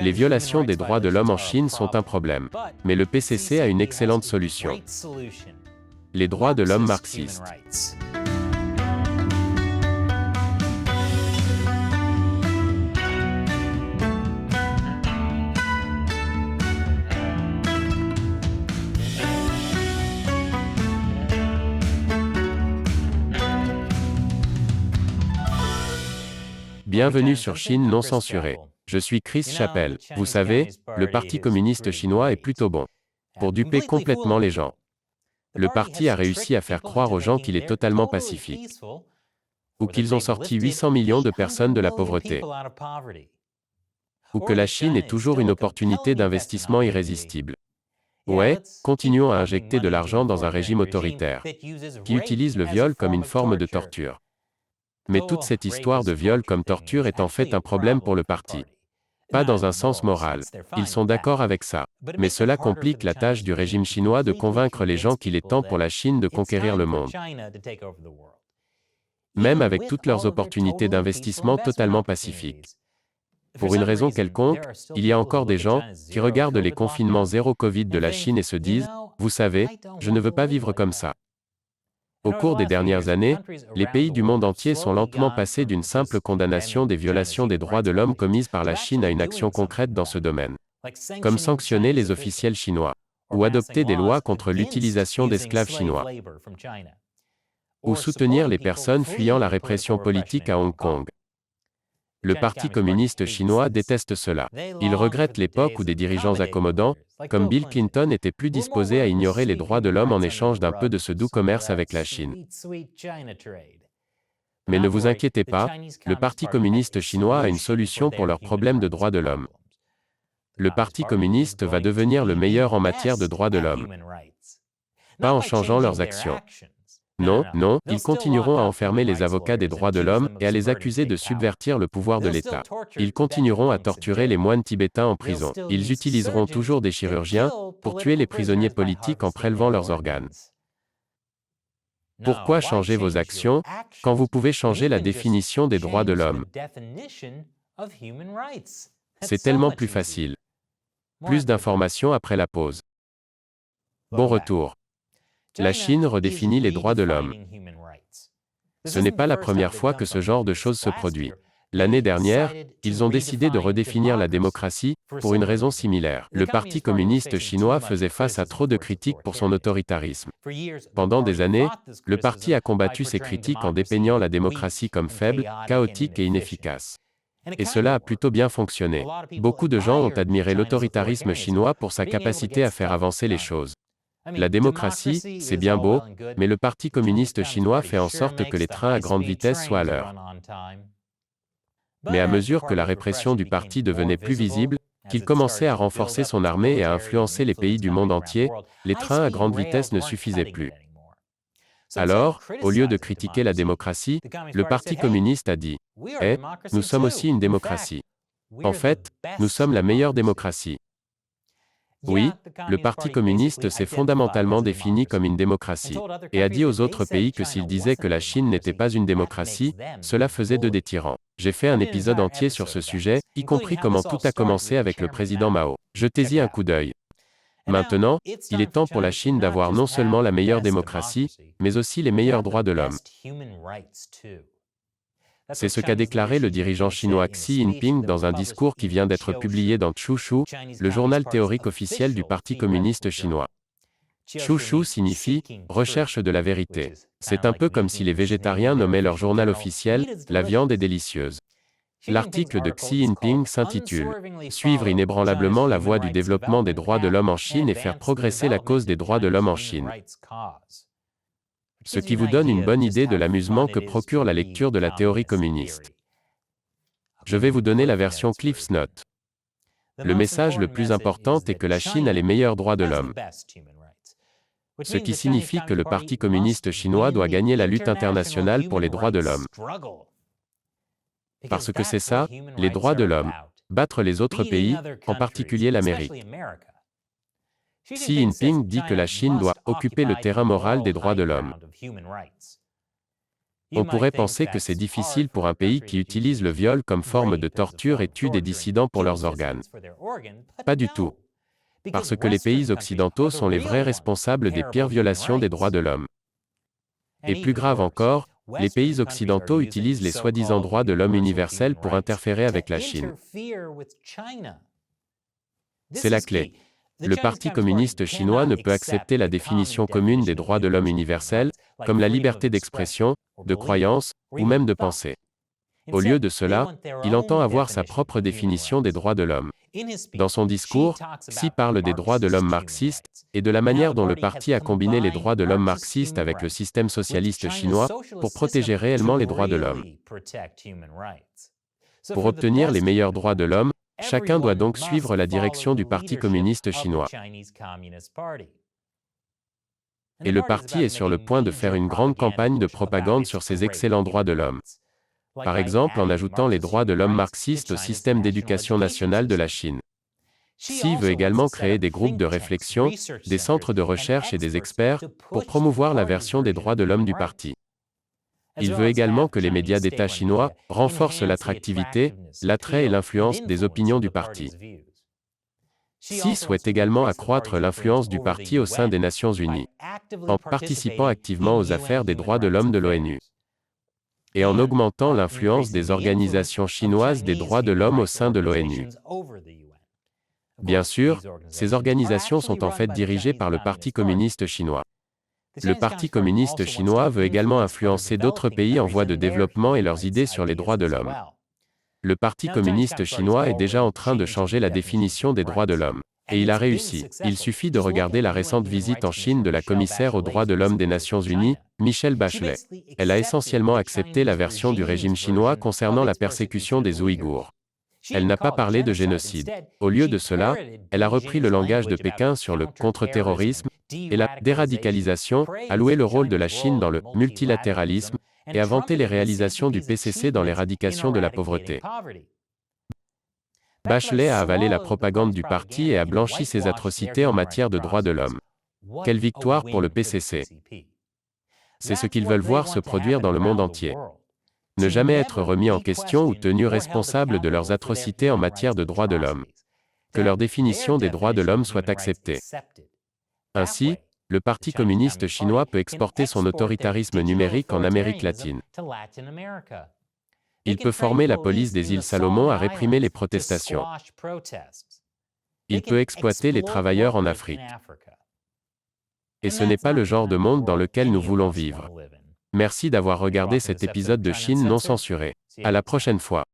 Les violations des droits de l'homme en Chine sont un problème. Mais le PCC a une excellente solution. Les droits de l'homme marxistes. Bienvenue sur Chine non censurée. Je suis Chris Chappell. Vous savez, le Parti communiste chinois est plutôt bon pour duper complètement les gens. Le parti a réussi à faire croire aux gens qu'il est totalement pacifique, ou qu'ils ont sorti 800 millions de personnes de la pauvreté, ou que la Chine est toujours une opportunité d'investissement irrésistible. Ouais, continuons à injecter de l'argent dans un régime autoritaire, qui utilise le viol comme une forme de torture. Mais toute cette histoire de viol comme torture est en fait un problème pour le parti. Pas dans un sens moral. Ils sont d'accord avec ça. Mais cela complique la tâche du régime chinois de convaincre les gens qu'il est temps pour la Chine de conquérir le monde. Même avec toutes leurs opportunités d'investissement totalement pacifiques. Pour une raison quelconque, il y a encore des gens qui regardent les confinements zéro Covid de la Chine et se disent, vous savez, je ne veux pas vivre comme ça. Au cours des dernières années, les pays du monde entier sont lentement passés d'une simple condamnation des violations des droits de l'homme commises par la Chine à une action concrète dans ce domaine. Comme sanctionner les officiels chinois, ou adopter des lois contre l'utilisation d'esclaves chinois, ou soutenir les personnes fuyant la répression politique à Hong Kong. Le Parti communiste chinois déteste cela. Il regrette l'époque où des dirigeants accommodants, comme Bill Clinton, étaient plus disposés à ignorer les droits de l'homme en échange d'un peu de ce doux commerce avec la Chine. Mais ne vous inquiétez pas, le Parti communiste chinois a une solution pour leurs problèmes de droits de l'homme. Le Parti communiste va devenir le meilleur en matière de droits de l'homme. Pas en changeant leurs actions. Non, ils continueront à enfermer les avocats des droits de l'homme et à les accuser de subvertir le pouvoir de l'État. Ils continueront à torturer les moines tibétains en prison. Ils utiliseront toujours des chirurgiens pour tuer les prisonniers politiques en prélevant leurs organes. Pourquoi changer vos actions quand vous pouvez changer la définition des droits de l'homme? C'est tellement plus facile. Plus d'informations après la pause. Bon retour. La Chine redéfinit les droits de l'homme. Ce n'est pas la première fois que ce genre de choses se produit. L'année dernière, ils ont décidé de redéfinir la démocratie, pour une raison similaire. Le Parti communiste chinois faisait face à trop de critiques pour son autoritarisme. Pendant des années, le parti a combattu ces critiques en dépeignant la démocratie comme faible, chaotique et inefficace. Et cela a plutôt bien fonctionné. Beaucoup de gens ont admiré l'autoritarisme chinois pour sa capacité à faire avancer les choses. La démocratie, c'est bien beau, mais le Parti communiste chinois fait en sorte que les trains à grande vitesse soient à l'heure. Mais à mesure que la répression du parti devenait plus visible, qu'il commençait à renforcer son armée et à influencer les pays du monde entier, les trains à grande vitesse ne suffisaient plus. Alors, au lieu de critiquer la démocratie, le Parti communiste a dit « Eh, nous sommes aussi une démocratie. En fait, nous sommes la meilleure démocratie. » Oui, le Parti communiste s'est fondamentalement défini comme une démocratie, et a dit aux autres pays que s'ils disaient que la Chine n'était pas une démocratie, cela faisait d'eux des tyrans. J'ai fait un épisode entier sur ce sujet, y compris comment tout a commencé avec le président Mao. Jetez-y un coup d'œil. Maintenant, il est temps pour la Chine d'avoir non seulement la meilleure démocratie, mais aussi les meilleurs droits de l'homme. C'est ce qu'a déclaré le dirigeant chinois Xi Jinping dans un discours qui vient d'être publié dans Chushu, le journal théorique officiel du Parti communiste chinois. Chushu signifie « recherche de la vérité ». C'est un peu comme si les végétariens nommaient leur journal officiel « La viande est délicieuse ». L'article de Xi Jinping s'intitule « Suivre inébranlablement la voie du développement des droits de l'homme en Chine et faire progresser la cause des droits de l'homme en Chine ». Ce qui vous donne une bonne idée de l'amusement que procure la lecture de la théorie communiste. Je vais vous donner la version Cliff's Note. Le message le plus important est que la Chine a les meilleurs droits de l'homme. Ce qui signifie que le Parti communiste chinois doit gagner la lutte internationale pour les droits de l'homme. Parce que c'est ça, les droits de l'homme. Battre les autres pays, en particulier l'Amérique. Xi Jinping dit que la Chine doit occuper le terrain moral des droits de l'homme. On pourrait penser que c'est difficile pour un pays qui utilise le viol comme forme de torture et tue des dissidents pour leurs organes. Pas du tout. Parce que les pays occidentaux sont les vrais responsables des pires violations des droits de l'homme. Et plus grave encore, les pays occidentaux utilisent les soi-disant droits de l'homme universels pour interférer avec la Chine. C'est la clé. Le Parti communiste chinois ne peut accepter la définition commune des droits de l'homme universels, comme la liberté d'expression, de croyance, ou même de pensée. Au lieu de cela, il entend avoir sa propre définition des droits de l'homme. Dans son discours, Xi parle des droits de l'homme marxistes, et de la manière dont le parti a combiné les droits de l'homme marxistes avec le système socialiste chinois, pour protéger réellement les droits de l'homme. Pour obtenir les meilleurs droits de l'homme, chacun doit donc suivre la direction du Parti communiste chinois. Et le parti est sur le point de faire une grande campagne de propagande sur ces excellents droits de l'homme. Par exemple en ajoutant les droits de l'homme marxistes au système d'éducation nationale de la Chine. Xi veut également créer des groupes de réflexion, des centres de recherche et des experts, pour promouvoir la version des droits de l'homme du parti. Il veut également que les médias d'État chinois renforcent l'attractivité, l'attrait et l'influence des opinions du parti. Xi souhaite également accroître l'influence du parti au sein des Nations Unies, en participant activement aux affaires des droits de l'homme de l'ONU, et en augmentant l'influence des organisations chinoises des droits de l'homme au sein de l'ONU. Bien sûr, ces organisations sont en fait dirigées par le Parti communiste chinois. Le Parti communiste chinois veut également influencer d'autres pays en voie de développement et leurs idées sur les droits de l'homme. Le Parti communiste chinois est déjà en train de changer la définition des droits de l'homme. Et il a réussi. Il suffit de regarder la récente visite en Chine de la commissaire aux droits de l'homme des Nations Unies, Michelle Bachelet. Elle a essentiellement accepté la version du régime chinois concernant la persécution des Ouïghours. Elle n'a pas parlé de génocide. Au lieu de cela, elle a repris le langage de Pékin sur le contre-terrorisme et la déradicalisation, a loué le rôle de la Chine dans le multilatéralisme et a vanté les réalisations du PCC dans l'éradication de la pauvreté. Bachelet a avalé la propagande du parti et a blanchi ses atrocités en matière de droits de l'homme. Quelle victoire pour le PCC! C'est ce qu'ils veulent voir se produire dans le monde entier. Ne jamais être remis en question ou tenus responsables de leurs atrocités en matière de droits de l'homme. Que leur définition des droits de l'homme soit acceptée. Ainsi, le Parti communiste chinois peut exporter son autoritarisme numérique en Amérique latine. Il peut former la police des îles Salomon à réprimer les protestations. Il peut exploiter les travailleurs en Afrique. Et ce n'est pas le genre de monde dans lequel nous voulons vivre. Merci d'avoir regardé cet épisode de Chine non censuré. À la prochaine fois.